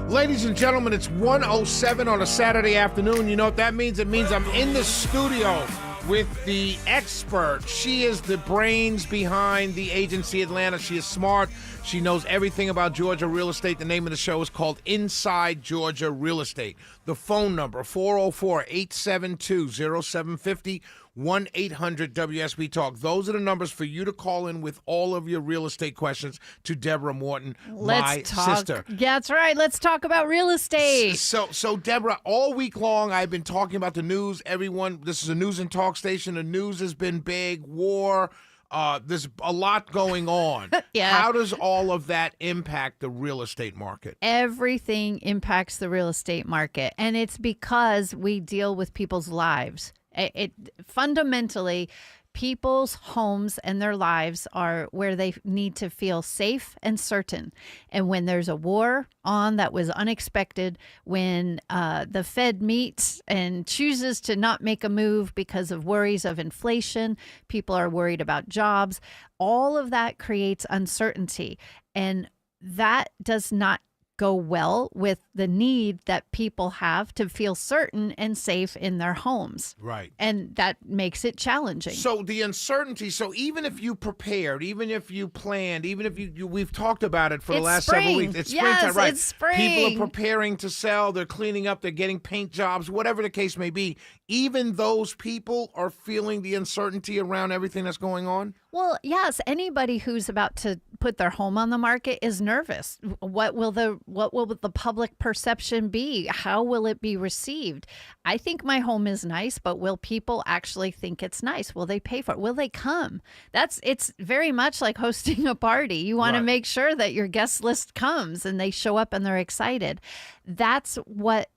Ladies and gentlemen, it's 1:07 on a Saturday afternoon. You know what that means? It means I'm in the studio with the expert. She is the brains behind the agency Atlanta. She is smart. She knows everything about Georgia real estate. The name of the show is called Inside Georgia Real Estate. The phone number, 404-872-0750, 1-800-WSB Talk. Those are the numbers for you to call in with all of your real estate questions to Deborah Morton, my sister. That's right. Let's talk about real estate. So Deborah, all week long I've been talking about the news. Everyone, this is a news and talk station. The news has been big. War. There's a lot going on. Yeah. How does all of that impact the real estate market? Everything impacts the real estate market, and it's because we deal with people's lives. It fundamentally, people's homes and their lives are where they need to feel safe and certain. And when there's a war on that was unexpected, when the Fed meets and chooses to not make a move because of worries of inflation, people are worried about jobs, all of that creates uncertainty. And that does not go well with the need that people have to feel certain and safe in their homes. Right. And that makes it challenging. So the uncertainty, so even if you prepared, even if you planned, even if you we've talked about it for the last several weeks. It's springtime, right? It's spring. People are preparing to sell, they're cleaning up, they're getting paint jobs, whatever the case may be. Even those people are feeling the uncertainty around everything that's going on? Well, yes, anybody who's about to put their home on the market is nervous. What will the public perception be? How will it be received? I think my home is nice, but will people actually think it's nice? Will they pay for it? Will they come? It's very much like hosting a party. You want to make sure that your guest list comes and they show up and they're excited. That's what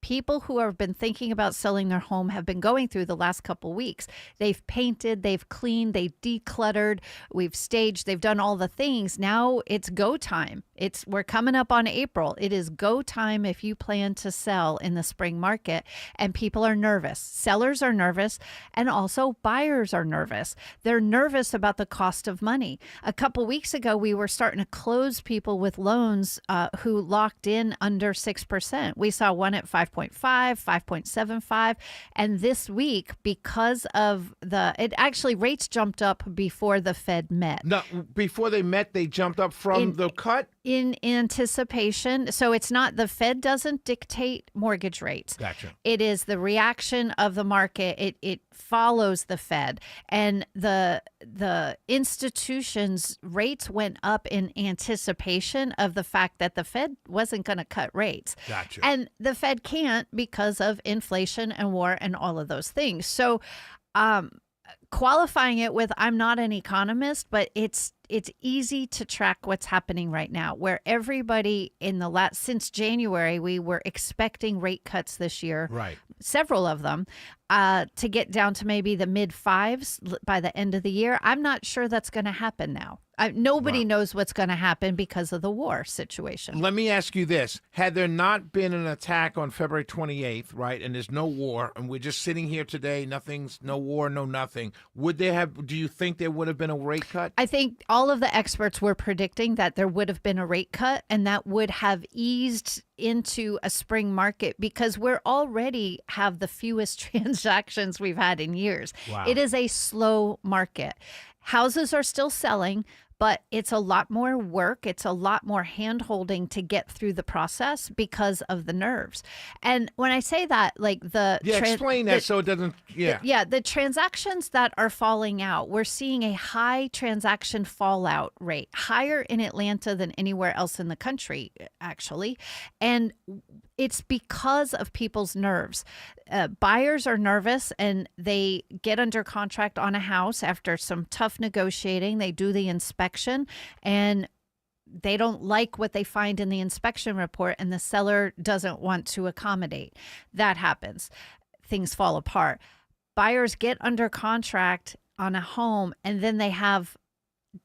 people who have been thinking about selling their home have been going through the last couple weeks. They've painted, they've cleaned, they've decluttered, we've staged, they've done all the things. Now it's go time. We're coming up on April. It is go time if you plan to sell in the spring market, and people are nervous. Sellers are nervous, and also buyers are nervous. They're nervous about the cost of money. A couple weeks ago, we were starting to close people with loans who locked in under 6%. We saw one at 5.5, 5.75. And this week, because of rates jumped up before the Fed met. No, before they met, they jumped up from the cut? In anticipation. So it's not, the Fed doesn't dictate mortgage rates. Gotcha. It is the reaction of the market. It follows the Fed. And the institutions' rates went up in anticipation of the fact that the Fed wasn't going to cut rates. Gotcha. And the Fed can't because of inflation and war and all of those things. So qualifying it with, I'm not an economist, but it's easy to track what's happening right now, where everybody since January, we were expecting rate cuts this year, right? Several of them, to get down to maybe the mid fives by the end of the year. I'm not sure that's going to happen now. Nobody knows what's going to happen because of the war situation. Let me ask you this. Had there not been an attack on February 28th, right, and there's no war, and we're just sitting here today, no war, no nothing, do you think there would have been a rate cut? I think all of the experts were predicting that there would have been a rate cut, and that would have eased into a spring market because we're already have the fewest transactions we've had in years. Wow. It is a slow market. Houses are still selling, but it's a lot more work. It's a lot more hand-holding to get through the process because of the nerves. And when I say that, like explain that so it doesn't, the transactions that are falling out, we're seeing a high transaction fallout rate, higher in Atlanta than anywhere else in the country, actually. And it's because of people's nerves. Buyers are nervous and they get under contract on a house after some tough negotiating. They do the inspection and they don't like what they find in the inspection report, and the seller doesn't want to accommodate. That happens. Things fall apart. Buyers get under contract on a home and then they have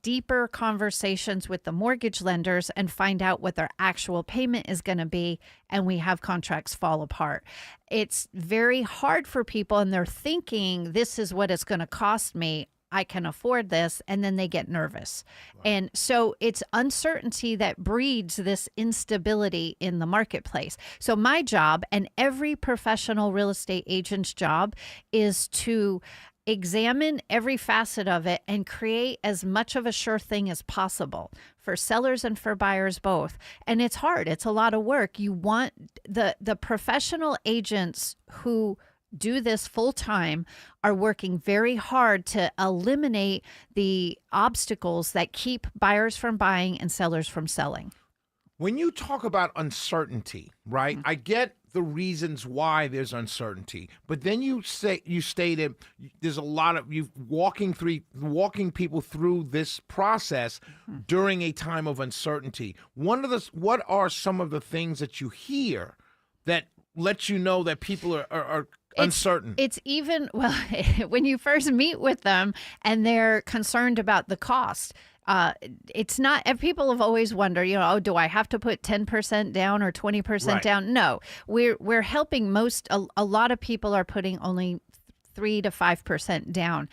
deeper conversations with the mortgage lenders and find out what their actual payment is going to be, and we have contracts fall apart. It's very hard for people, and they're thinking, this is what it's going to cost me. I can afford this, and then they get nervous. And so it's uncertainty that breeds this instability in the marketplace. So my job, and every professional real estate agent's job, is to examine every facet of it and create as much of a sure thing as possible for sellers and for buyers both. And it's hard. It's a lot of work. You want the professional agents who do this full time are working very hard to eliminate the obstacles that keep buyers from buying and sellers from selling. When you talk about uncertainty, right? I get the reasons why there's uncertainty, but then you stated there's a lot of you walking people through this process during a time of uncertainty. What are some of the things that you hear that let you know that people are uncertain? It's even, well, when you first meet with them and they're concerned about the cost. It's not, and people have always wondered, oh, do I have to put 10% down or 20% down? No, we're helping a lot of people are putting only 3 to 5% down.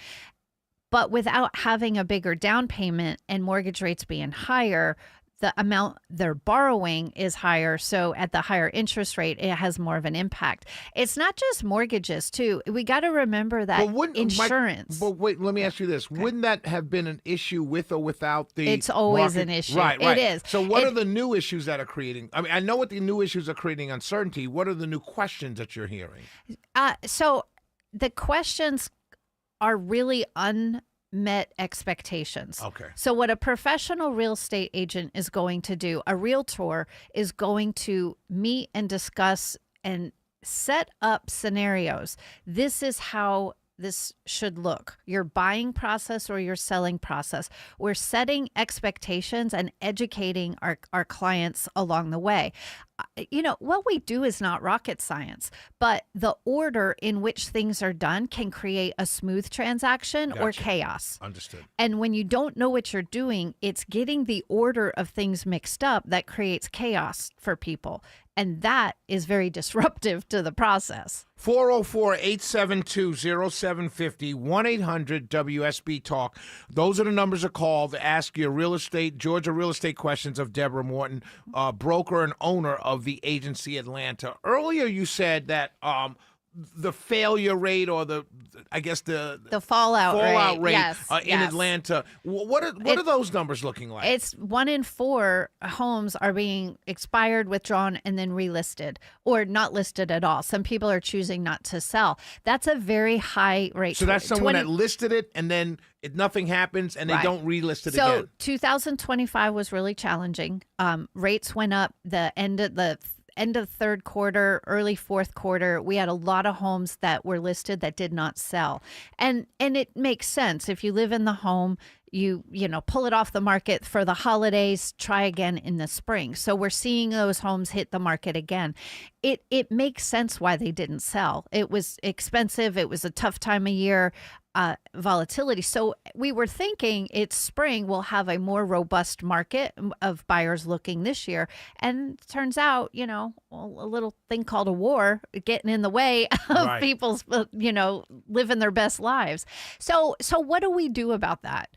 But without having a bigger down payment and mortgage rates being higher, the amount they're borrowing is higher. So at the higher interest rate, it has more of an impact. It's not just mortgages, too. We got to remember that insurance. But wait, let me ask you this. Okay. Wouldn't that have been an issue with or without the It's always market? An issue. Right. It is. So what are the new issues that are creating? I mean, I know what the new issues are creating uncertainty. What are the new questions that you're hearing? So the questions are really unmet expectations. Okay. So what a professional real estate agent is going to do, a realtor is going to meet and discuss and set up scenarios. This is how this should look. Your buying process or your selling process. We're setting expectations and educating our clients along the way. What we do is not rocket science, but the order in which things are done can create a smooth transaction or chaos. Understood. And when you don't know what you're doing, it's getting the order of things mixed up that creates chaos for people. And that is very disruptive to the process. 404-872-0750, 1-800-WSB-TALK. Those are the numbers to call to ask your Georgia real estate questions of Deborah Morton, broker and owner of the Agency Atlanta. Earlier you said that the failure rate or the fallout rate in Atlanta. What are those numbers looking like? It's 1 in 4 homes are being expired, withdrawn, and then relisted or not listed at all. Some people are choosing not to sell. That's a very high rate. So that's someone that listed it and then nothing happens and they don't relist it again. So 2025 was really challenging. Rates went up the end of third quarter, early fourth quarter. We had a lot of homes that were listed that did not sell. And it makes sense. If you live in the home, you pull it off the market for the holidays, try again in the spring. So we're seeing those homes hit the market again. It makes sense why they didn't sell. It was expensive. It was a tough time of year. Volatility. So we were thinking it's spring, we'll have a more robust market of buyers looking this year. And turns out, a little thing called a war getting in the way of people's, living their best lives. So what do we do about that?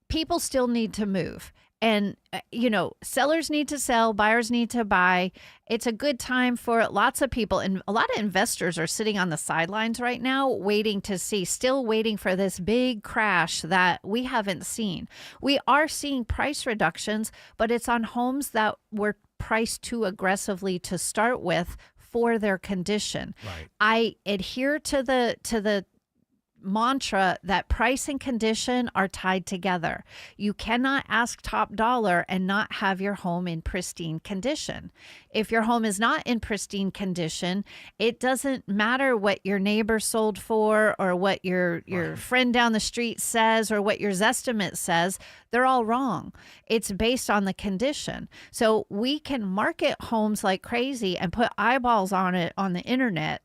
People still need to move. And, sellers need to sell, buyers need to buy. It's a good time for lots of people. And a lot of investors are sitting on the sidelines right now, still waiting for this big crash that we haven't seen. We are seeing price reductions, but it's on homes that were priced too aggressively to start with for their condition. Right. I adhere to the mantra that price and condition are tied together. You cannot ask top dollar and not have your home in pristine condition. If your home is not in pristine condition, it doesn't matter what your neighbor sold for or what your friend down the street says or what your Zestimate says. They're all wrong. It's based on the condition. So we can market homes like crazy and put eyeballs on it on the internet.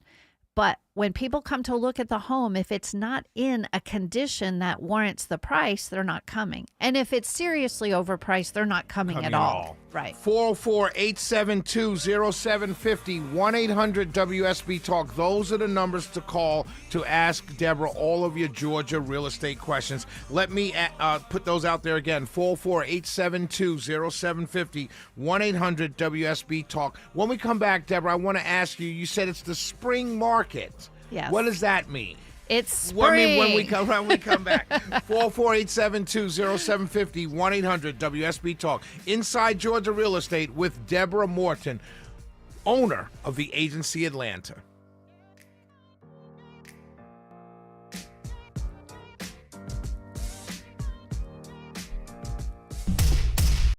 But when people come to look at the home, if it's not in a condition that warrants the price, they're not coming. And if it's seriously overpriced, they're not coming at all. Right. 404-872-0750, 1-800-WSB Talk. Those are the numbers to call to ask Deborah all of your Georgia real estate questions. Let me put those out there again. 404-872-0750, 1-800-WSB Talk. When we come back, Deborah, I want to ask you, you said it's the spring market. Yes. What does that mean? It's spring. Well, I mean, when we come back. 404-872-0750, 1-800-WSB Talk. Inside Georgia Real Estate with Deborah Morton, owner of the Agency Atlanta.